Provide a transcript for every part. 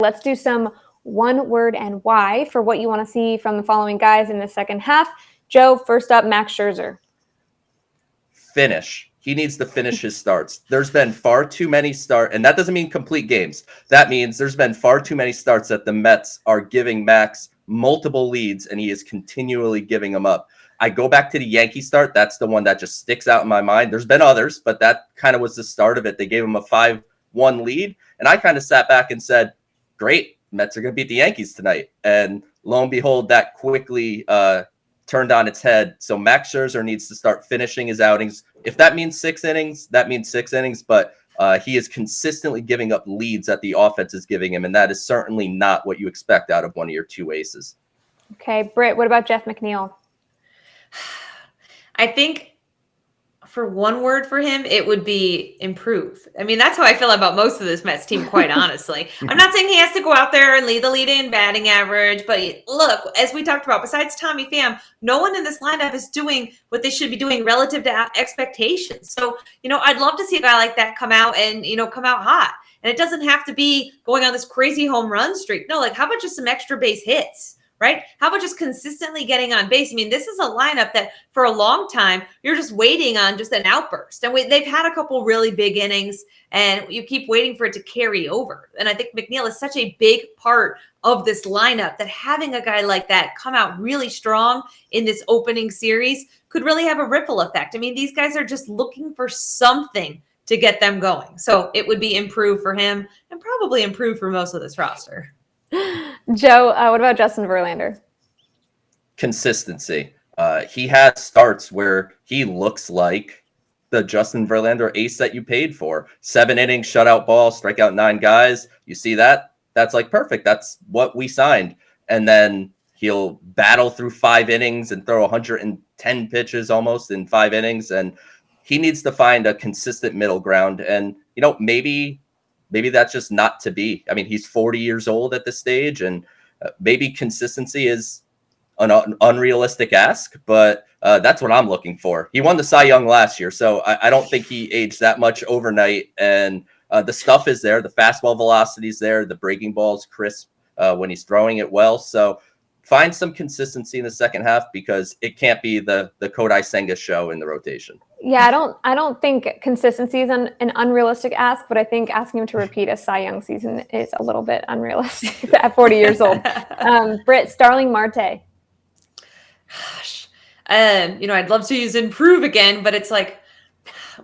Let's do some one word and why for what you want to see from the following guys in the second half. Joe, first up, Max Scherzer. Finish. He needs to finish his starts. There's been far too many and that doesn't mean complete games. That means there's been far too many starts that the Mets are giving Max multiple leads, and he is continually giving them up. I go back to the Yankee start. That's the one that just sticks out in my mind. There's been others, but that kind of was the start of it. They gave him a 5-1 lead, and I kind of sat back and said, great, Mets are going to beat the Yankees tonight. And lo and behold, that quickly turned on its head. So Max Scherzer needs to start finishing his outings. If that means 6 innings, that means 6 innings. But he is consistently giving up leads that the offense is giving him, and that is certainly not what you expect out of one of your two aces. Okay, Britt, what about Jeff McNeil? I think for one word for him, it would be improve. I mean, that's how I feel about most of this Mets team, quite honestly. I'm not saying he has to go out there and lead the league in batting average, but look, as we talked about, besides Tommy Pham, no one in this lineup is doing what they should be doing relative to expectations. So, I'd love to see a guy like that come out and, come out hot. And it doesn't have to be going on this crazy home run streak. No, how about just some extra base hits? Right? How about just consistently getting on base? I mean, this is a lineup that for a long time, you're just waiting on just an outburst. And they've had a couple really big innings, and you keep waiting for it to carry over. And I think McNeil is such a big part of this lineup that having a guy like that come out really strong in this opening series could really have a ripple effect. I mean, these guys are just looking for something to get them going. So it would be improve for him and probably improve for most of this roster. Joe, what about Justin Verlander? Consistency. He has starts where he looks like the Justin Verlander ace that you paid for. 7 innings, shutout ball, strike out 9 guys. You see that? That's perfect. That's what we signed. And then he'll battle through 5 innings and throw 110 pitches almost in 5 innings. And he needs to find a consistent middle ground. And, maybe that's just not to be. I mean, he's 40 years old at this stage, and maybe consistency is an unrealistic ask, but that's what I'm looking for. He won the Cy Young last year, so I don't think he aged that much overnight. And the stuff is there. The fastball velocity is there. The breaking ball is crisp when he's throwing it well. So find some consistency in the second half, because it can't be the Kodai Senga show in the rotation. Yeah, I don't think consistency is an unrealistic ask, but I think asking him to repeat a Cy Young season is a little bit unrealistic at 40 years old. Britt, Starling Marte. Gosh, I'd love to use improve again, but it's like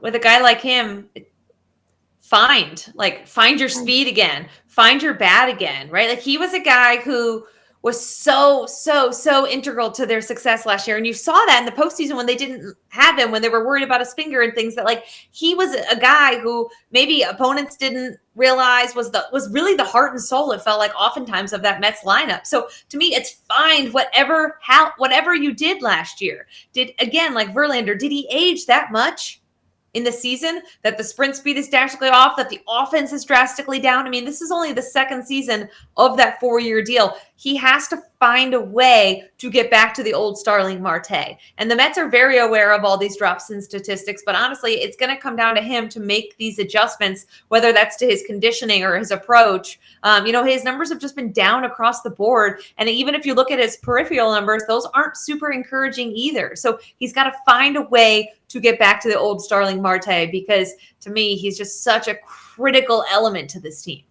with a guy like him, find your speed again, find your bat again, right? Like he was a guy who was so integral to their success last year. And you saw that in the postseason when they didn't have him, when they were worried about his finger and things, that he was a guy who maybe opponents didn't realize was really the heart and soul, it felt like oftentimes, of that Mets lineup. So to me, it's find whatever you did last year. Again, like Verlander, did he age that much in the season that the sprint speed is drastically off, that the offense is drastically down? I mean, this is only the second season of that 4-year deal. He has to find a way to get back to the old Starling Marte. And the Mets are very aware of all these drops in statistics, but honestly, it's going to come down to him to make these adjustments, whether that's to his conditioning or his approach. His numbers have just been down across the board. And even if you look at his peripheral numbers, those aren't super encouraging either. So he's got to find a way to get back to the old Starling Marte, because to me, he's just such a critical element to this team.